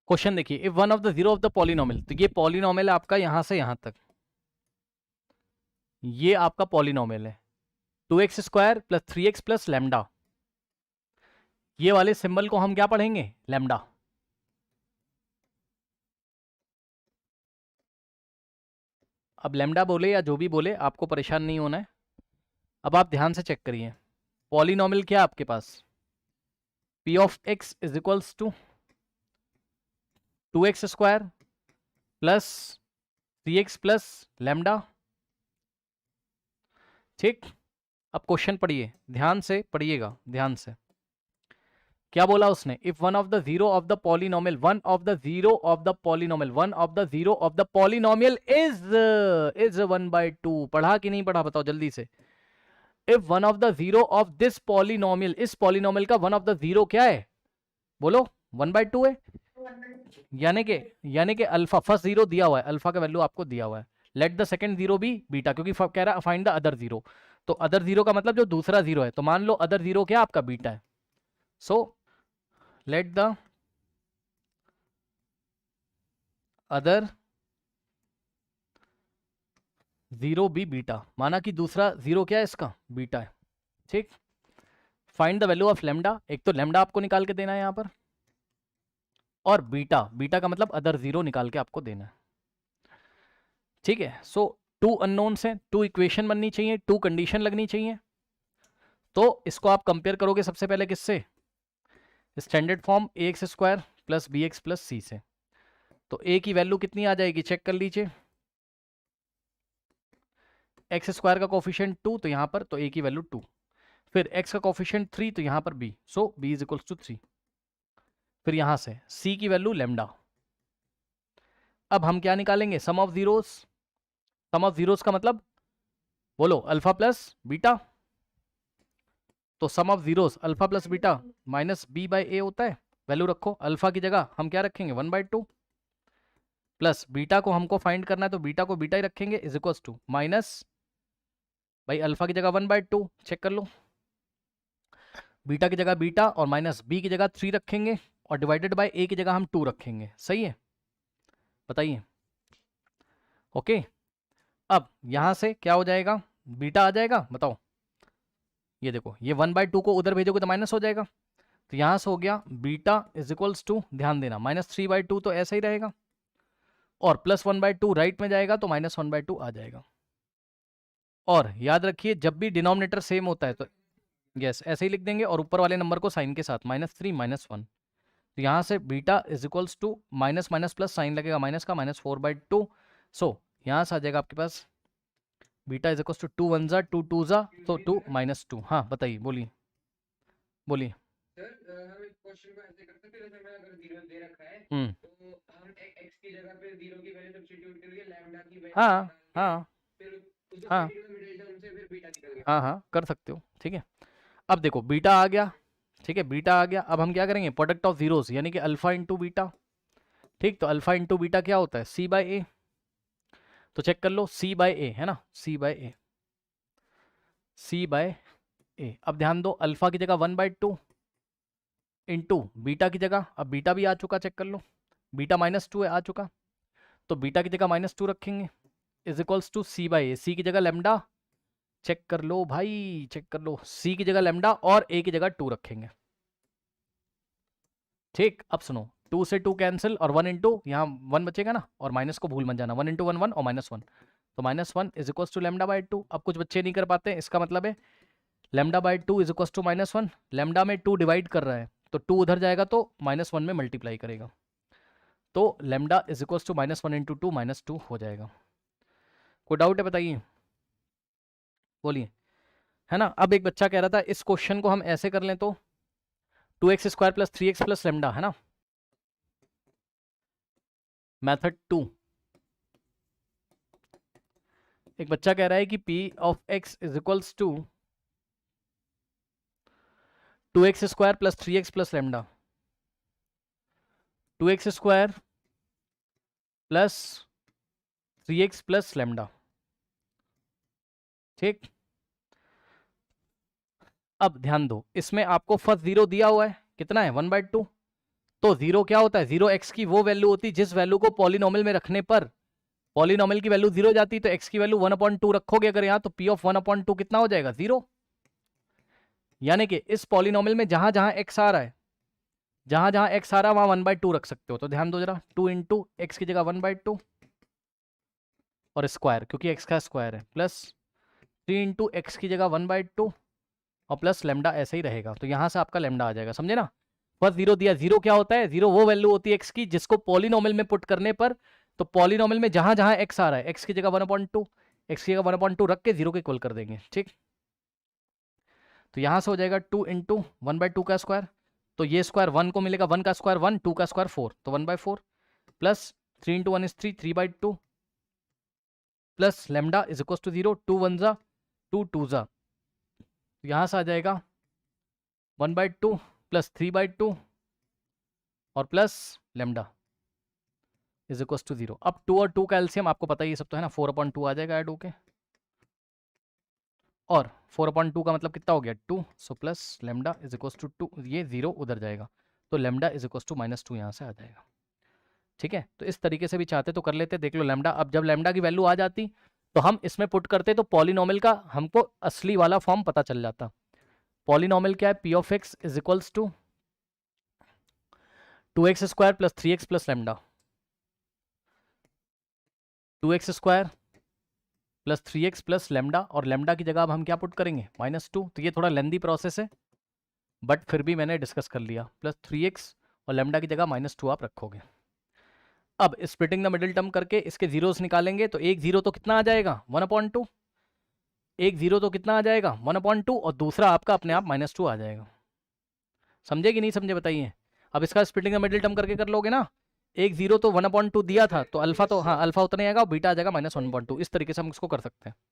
Question देखिए, if one of the zero of the polynomial, तो ये पॉलिनोमियल है आपका यहां से यहां तक, ये आपका पॉलिनोमियल है 2x² plus 3x plus lambda, ये वाले सिंबल को हम क्या पढ़ेंगे, लैम्डा। अब लैम्डा बोले या जो भी बोले आपको परेशान नहीं होना है। अब आप ध्यान से चेक करिए, पॉलिनोमियल क्या है आपके पास, p of x is equals to 2x² plus 3x plus lambda. ठीक, अब क्वेश्चन पढ़िए, ध्यान से पढ़िएगा, ध्यान से। क्या बोला उसने, if one of the zero of the polynomial, one of the zero of the polynomial, one of the zero of the polynomial is 1/2। पढ़ा कि नहीं पढ़ा, बताओ जल्दी से। If one of the zero of this polynomial, इस polynomial का one of the zero क्या है, बोलो 1/2 है। यानी कि अल्फा, फर्स्ट जीरो दिया हुआ है, अल्फा का वैल्यू आपको दिया हुआ है। Let the second zero be beta, क्योंकि कह रहा है फाइंड द अदर जीरो, तो अदर जीरो का मतलब जो दूसरा जीरो है, तो मान लो अदर जीरो क्या आपका बीटा है। So let the other zero be beta, माना कि दूसरा जीरो क्या है इसका, बीटा है। ठीक, find the value of lambda, एक तो लेमडा आपको निकाल के देना है यहां पर, और बीटा, बीटा का मतलब अदर जीरो निकाल के आपको देना है। ठीक है, सो टू अननोन्स हैं, टू इक्वेशन बननी चाहिए, टू कंडीशन लगनी चाहिए। तो इसको आप कंपेयर करोगे सबसे पहले किससे, standard form ax² plus bx plus c से। तो a की वैल्यू कितनी आ जाएगी, चेक कर लीजिए, x² का कोफिशिएंट 2, तो यहां पर तो a की वैल्यू 2, फिर x का कोफिशिएंट 3, तो यहां पर b, so b is equals to 3। फिर यहां से c की वैल्यू लैम्डा। अब हम क्या निकालेंगे, sum of zeros, sum of zeros का मतलब बोलो अल्फा प्लस बीटा, तो sum of zeros alpha plus beta minus b by a होता है। वैल्यू रखो, अल्फा की जगह हम क्या रखेंगे 1/2, प्लस बीटा को हमको फाइंड करना है तो बीटा को बीटा ही रखेंगे, इज इक्वल्स टू माइनस, भाई अल्फा की जगह 1/2, चेक कर लो, बीटा की जगह बीटा और माइनस बी की जगह 3 रखेंगे, और डिवाइडेड बाय ए की जगह हम 2 रखेंगे। सही है, बताइए। ओके, अब यहां से क्या हो जाएगा, बीटा आ जाएगा, बताओ। ये देखो, ये 1/2 को उधर भेजोगे तो माइनस हो जाएगा, तो यहां से हो गया बीटा इज इक्वल्स टू, ध्यान देना, -3/2 तो ऐसा ही रहेगा, और +1/2 राइट में जाएगा तो -1/2 आ जाएगा। और याद रखिए जब भी डिनोमिनेटर सेम होता है तो यस ऐसे ही लिख देंगे, और ऊपर वाले नंबर को साइन के साथ -3 -1, तो यहाँ से beta is equals to minus minus plus sign लगेगा माइनस का, -4/2। सो यहाँ से आ जाएगा आपके पास बीटा इज इक्वल्स टू 2 1 जा 2 2 जा, तो 2 -2। हाँ बताइए, बोलिए बोलिए। सर हम इस क्वेश्चन को ऐसे कर सकते हैं, जैसे हमें अगर जीरो दे रखा है हम्म, तो हम एक्स की जगह पे जीरो की वैल्यू सब्स्टिट्यूट करके लैम्डा की वैल्यू हाँ निकाल के हाँ फिर उसको हाँ पर्टिकुलर मिडिल टर्म से फिर बीटा निकल गया। हाँ हाँ कर सकते हो, ठीक है। अब देखो बीटा आ गया, ठीक है, बीटा आ गया। अब हम क्या करेंगे, प्रोडक्ट ऑफ जीरोस, यानी कि अल्फा इंटू बीटा। ठीक, तो अल्फा इंटू बीटा क्या होता है, c/a। तो चेक कर लो, c/a है ना, c/a, c/a। अब ध्यान दो, अल्फा की जगह 1/2 इंटू बीटा की जगह, अब बीटा भी आ चुका, चेक कर लो, बीटा -2 है आ चुका, तो बीटा की जगह -2 रखेंगे, इज इक्वल्स टू c/a, सी की जगह लेमडा, चेक कर लो भाई, चेक कर लो, सी की जगह लेमडा और ए की जगह 2 रखेंगे। ठीक, अब सुनो, 2 से 2 कैंसिल, और 1 इंटू यहाँ 1 बचेगा ना, और माइनस को भूल मत जाना, 1 इंटू 1 1 और -1, तो -1 इज इक्वल्स टू λ/2। अब कुछ बच्चे नहीं कर पाते हैं, इसका मतलब है λ/2 इज इक्वल्स टू -1, लैम्डा में 2 डिवाइड कर रहा है, तो 2 उधर जाएगा तो -1 में मल्टीप्लाई करेगा, तो lambda is equals to -1 into 2 -2 हो जाएगा। कोई डाउट है बताइए, बोलिए, है ना। अब एक बच्चा कह रहा था इस क्वेश्चन को हम ऐसे कर लें तो 2x² plus 3x plus lambda, है ना, मेथड 2। एक बच्चा कह रहा है कि p of x is equals to 2x² plus 3x plus lambda, 2x² plus 3x plus lambda. ठीक, अब ध्यान दो, इसमें आपको फर्स्ट जीरो दिया हुआ है, कितना है 1/2, तो जीरो क्या होता है, जीरो एक्स की वो वैल्यू होती है जिस वैल्यू को पॉलिनोमियल में रखने पर पॉलिनोमियल की वैल्यू जीरो जाती, तो एक्स की वैल्यू 1/2 रखोगे अगर यहाँ, तो पी ऑफ 1/2 कितना हो जाएगा, जीरो। यानी कि इस पॉलिनोमियल में जहां जहां एक्स आ रहा है, जहां जहां एक्स आ रहा है वहां 1/2 रख सकते हो। तो ध्यान दो जरा, 2 इंटू एक्स की जगह 1/2 और स्क्वायर, क्योंकि एक्स का स्क्वायर है, प्लस 3 इंटू एक्स की जगह 1/2 और प्लस लेमडा, ऐसे ही रहेगा। तो यहाँ से आपका लेमडा आ जाएगा, समझे ना। बस जीरो दिया, जीरो क्या होता है, जीरो वो वैल्यू होती है एक्स की जिसको पॉलिनोमियल में पुट करने पर, तो पॉलिनोमियल में जहां जहां एक्स आ रहा है, एक्स की जगह 1/2, एक्स की जगह 1/2 रख के जीरो के इक्वल कर देंगे, ठीक। तो यहां से हो जाएगा 2 इंटू 1/2 का स्क्वायर, तो ये स्क्वायर 1 को मिलेगा, 1 का स्क्वायर 1, 2 का स्क्वायर 4, तो 1/4 plus 3 into 1 is 3, 3/2 plus lambda is equal to 0, 2 1 जा 2 2 जा, तो यहाँ से आ जाएगा 1/2 प्लस 3/2 और plus lambda is equal to 0। अब 2 और 2 का एलसीएम आपको पता ही ये सब तो है ना, 4/2 आ जाएगा ऐड होके, और 4/2 का मतलब कितना हो गया 2, so plus lambda is equal to 2, ये 0 उधर जाएगा, तो लेमडा इज इक्वल टू -2 यहाँ से आ जाएगा, ठीक है। तो इस तरीके से भी चाहते तो कर लेते, देख लो लेमडा। अब जब लेमडा की वैल्यू आ जाती तो हम इसमें पुट करते, तो पॉलिनोमियल का हमको असली वाला फॉर्म पता चल जाता। पॉलिनोमियल क्या है, P of X is equals to 2x square plus 3x plus lambda, 2x square plus 3x plus lambda, और लेमडा की जगह अब हम क्या पुट करेंगे, -2। तो ये थोड़ा लेंदी प्रोसेस है, बट फिर भी मैंने डिस्कस कर लिया, प्लस 3x और लेमडा की जगह -2 आप रखोगे। अब स्प्लिटिंग द मिडिल टर्म करके इसके जीरोस निकालेंगे, तो एक जीरो तो कितना आ जाएगा 1/2, एक जीरो तो कितना आ जाएगा 1/2, और दूसरा आपका अपने आप -2 आ जाएगा। समझे कि नहीं समझे बताइए। अब इसका स्प्लिटिंग द मिडिल टर्म करके कर लोगे ना, एक जीरो तो 1/2 दिया था, तो अल्फा तो हाँ अल्फा उतना ही आएगा, और बीटा आ जाएगा -1/2। इस तरीके से हम इसको कर सकते हैं।